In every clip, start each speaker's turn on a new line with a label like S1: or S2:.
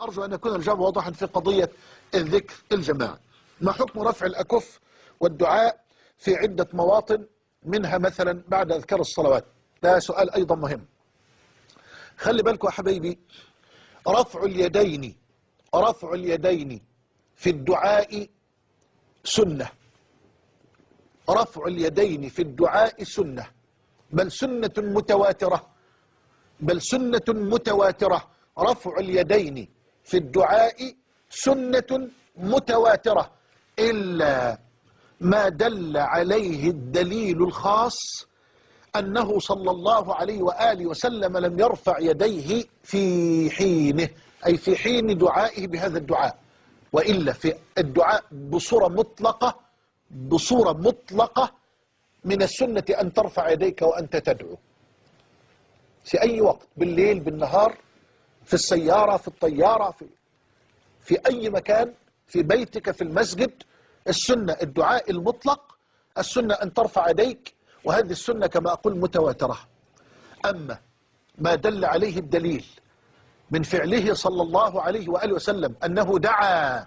S1: أرجو أن يكون الجواب واضحا في قضية الذكر الجماعي. ما حكم رفع الأكف والدعاء في عدة مواطن منها مثلا بعد أذكار الصلوات؟ ده سؤال أيضا مهم. خلي بالكم يا حبايبي، رفع اليدين في الدعاء سنة. رفع اليدين في الدعاء سنة، بل سنة متواترة. رفع اليدين في الدعاء سنة متواترة، إلا ما دل عليه الدليل الخاص أنه صلى الله عليه وآله وسلم لم يرفع يديه في حينه، أي في حين دعائه بهذا الدعاء. وإلا في الدعاء بصورة مطلقة من السنة أن ترفع يديك وأنت تدعو في أي وقت، بالليل بالنهار، في السيارة، في الطيارة، في أي مكان، في بيتك، في المسجد. السنة الدعاء المطلق، السنة أن ترفع يديك، وهذه السنة كما أقول متواترة. أما ما دل عليه الدليل من فعله صلى الله عليه وآله وسلم أنه دعا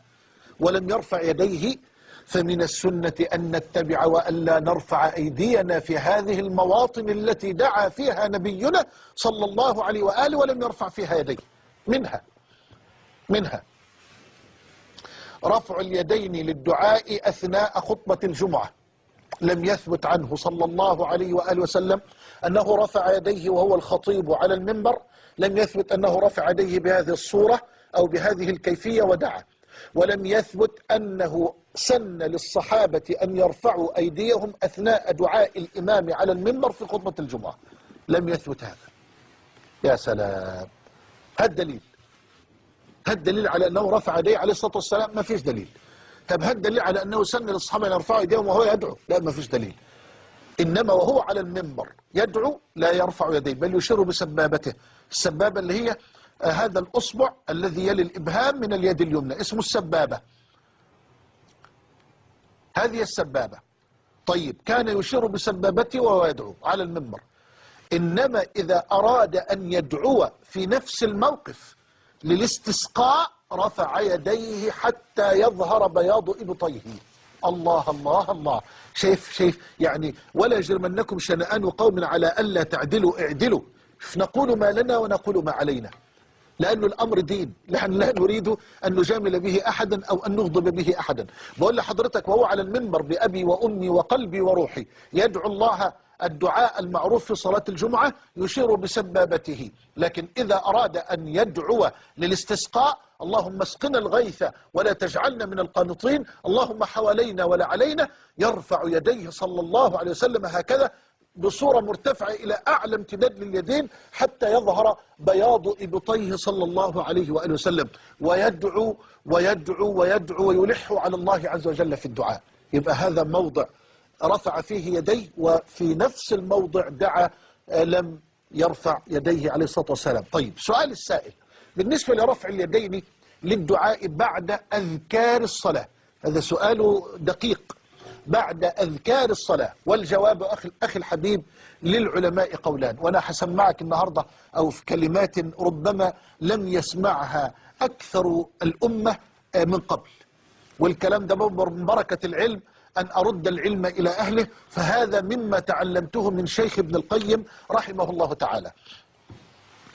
S1: ولم يرفع يديه، فمن السنة أن نتبع وأن لا نرفع أيدينا في هذه المواطن التي دعا فيها نبينا صلى الله عليه وآله ولم يرفع فيها يديه. منها رفع اليدين للدعاء أثناء خطبة الجمعة، لم يثبت عنه صلى الله عليه وآله وسلم أنه رفع يديه وهو الخطيب على المنبر، لم يثبت أنه رفع يديه بهذه الصورة أو بهذه الكيفية ودعا، ولم يثبت أنه سن للصحابة أن يرفعوا أيديهم أثناء دعاء الإمام على المنبر في خطبة الجمعة، لم يثبت هذا. يا سلام، هالدليل على أنه رفع يديه عليه الصلاة والسلام؟ ما فيش دليل. طب هالدليل على أنه سن للصحابة أن يرفعوا أيديهم وهو يدعو؟ لا، ما فيش دليل. إنما وهو على المنبر يدعو لا يرفع يديه، بل يشير بسبابته. السبابة اللي هي هذا الأصبع الذي يلي الإبهام من اليد اليمنى اسمه السبابة، هذه السبابة. طيب، كان يشير بسبابته وهو يدعو على المنبر. إنما إذا أراد أن يدعو في نفس الموقف للاستسقاء رفع يديه حتى يظهر بياض إبطيه. الله الله الله، شايف يعني، ولا يجرمنكم شنآن قوم على ألا تعدلوا اعدلوا، نقول ما لنا ونقول ما علينا، لأنه الأمر دين، نحن لا نريد أن نجامل به أحدا أو أن نغضب به أحدا. بقول لحضرتك وهو على المنبر بأبي وأمي وقلبي وروحي يدعو الله الدعاء المعروف في صلاة الجمعة، يشير بسبابته. لكن إذا أراد أن يدعو للاستسقاء، اللهم اسقنا الغيث ولا تجعلنا من القانطين، اللهم حوالينا ولا علينا، يرفع يديه صلى الله عليه وسلم هكذا بصورة مرتفعة إلى أعلى امتداد لليدين حتى يظهر بياض إبطيه صلى الله عليه وآله وسلم، ويدعو ويدعو ويدعو ويلح على الله عز وجل في الدعاء. يبقى هذا موضع رفع فيه يديه، وفي نفس الموضع دعا لم يرفع يديه عليه الصلاة والسلام. طيب، سؤال السائل بالنسبة لرفع اليدين للدعاء بعد أذكار الصلاة، هذا سؤال دقيق. بعد أذكار الصلاة، والجواب أخي الحبيب للعلماء قولان، وأنا هسمعك النهاردة أو في كلمات ربما لم يسمعها أكثر الأمة من قبل، والكلام ده من بركة العلم أن أرد العلم إلى أهله، فهذا مما تعلمته من شيخ ابن القيم رحمه الله تعالى.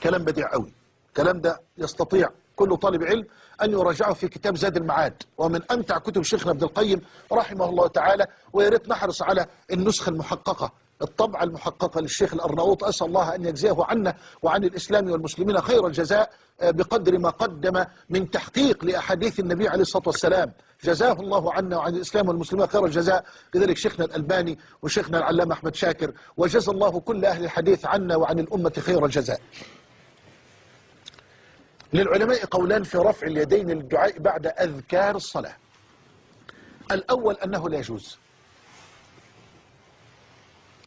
S1: كلام بديع قوي، كلام ده يستطيع كل طالب علم أن يراجعه في كتاب زاد المعاد، ومن أمتع كتب شيخنا ابن القيم رحمه الله تعالى. وياريت نحرص على النسخة المحققة، الطبعة المحققة للشيخ الأرناؤوط، أسأل الله أن يجزيه عنا وعن الإسلام والمسلمين خير الجزاء بقدر ما قدم من تحقيق لأحاديث النبي عليه الصلاة والسلام. جزاه الله عنا وعن الإسلام والمسلمين خير الجزاء، كذلك شيخنا الألباني وشيخنا العلامة أحمد شاكر، وجزا الله كل أهل الحديث عنا وعن الأمة خير الجزاء. للعلماء قولان في رفع اليدين للدعاء بعد أذكار الصلاة. الأول أنه لا يجوز.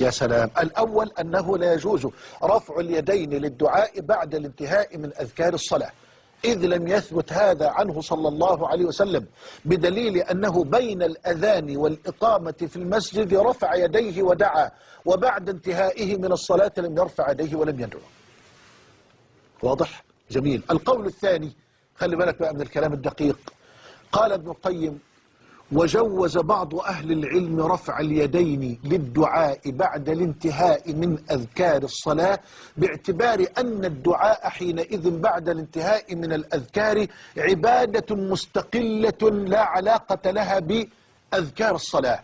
S1: يا سلام، الأول أنه لا يجوز رفع اليدين للدعاء بعد الانتهاء من أذكار الصلاة، إذ لم يثبت هذا عنه صلى الله عليه وسلم، بدليل أنه بين الأذان والإقامة في المسجد رفع يديه ودعا، وبعد انتهائه من الصلاة لم يرفع يديه ولم يدعو. واضح؟ جميل. القول الثاني خلي بالك بقى من الكلام الدقيق. قال ابن القيم: وجوز بعض أهل العلم رفع اليدين للدعاء بعد الانتهاء من أذكار الصلاة، باعتبار أن الدعاء حينئذ بعد الانتهاء من الأذكار عبادة مستقلة لا علاقة لها بأذكار الصلاة.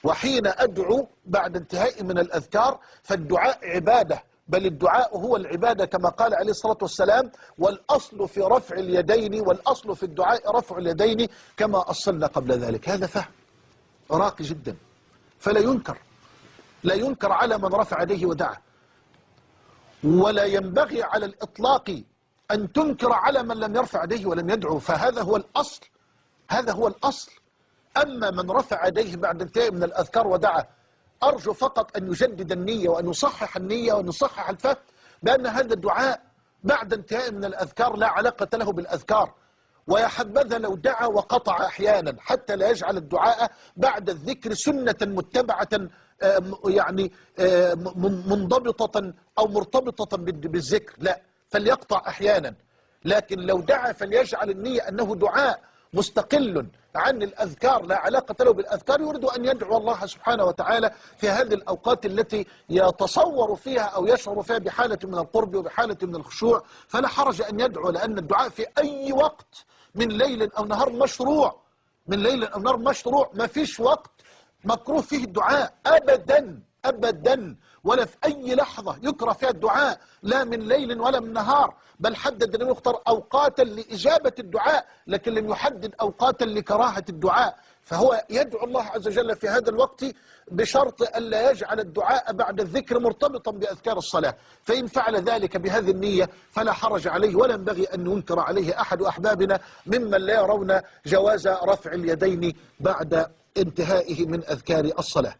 S1: وحين أدعو بعد انتهاء من الأذكار فالدعاء عبادة، بل الدعاء هو العبادة كما قال عليه الصلاة والسلام: والأصل في رفع اليدين، والأصل في الدعاء رفع اليدين كما أصلنا قبل ذلك. هذا فهم راقي جدا، فلا ينكر، لا ينكر على من رفع يديه ودعا، ولا ينبغي على الإطلاق أن تنكر على من لم يرفع يديه ولم يدعو، فهذا هو الأصل، هذا هو الأصل. أما من رفع يديه بعد انتهاء من الأذكار ودعا، أرجو فقط أن يجدد النية وأن يصحح النية وأن يصحح الفهم بأن هذا الدعاء بعد انتهاء من الأذكار لا علاقة له بالأذكار. ويا حبذا لو دعا وقطع أحيانا، حتى لا يجعل الدعاء بعد الذكر سنة متبعة يعني منضبطة أو مرتبطة بالذكر، لا، فليقطع أحيانا. لكن لو دعا فليجعل النية أنه دعاء مستقل عن الأذكار لا علاقة له بالأذكار، يريد أن يدعو الله سبحانه وتعالى في هذه الأوقات التي يتصور فيها أو يشعر فيها بحالة من القرب وبحالة من الخشوع، فلا حرج أن يدعو، لأن الدعاء في أي وقت من ليل أو نهار مشروع، من ليل أو نهار مشروع، ما فيش وقت مكروه فيه الدعاء أبدا أبدا، ولا في أي لحظة يكره فيها الدعاء، لا من ليل ولا من نهار، بل حدد النبي يختار أوقاتا لإجابة الدعاء، لكن لم يحدد أوقاتا لكراهة الدعاء. فهو يدعو الله عز وجل في هذا الوقت بشرط ألا يجعل الدعاء بعد الذكر مرتبطا بأذكار الصلاة، فإن فعل ذلك بهذه النية فلا حرج عليه، ولا ينبغي أن ينكر عليه أحد أحبابنا ممن لا يرون جواز رفع اليدين بعد انتهائه من أذكار الصلاة.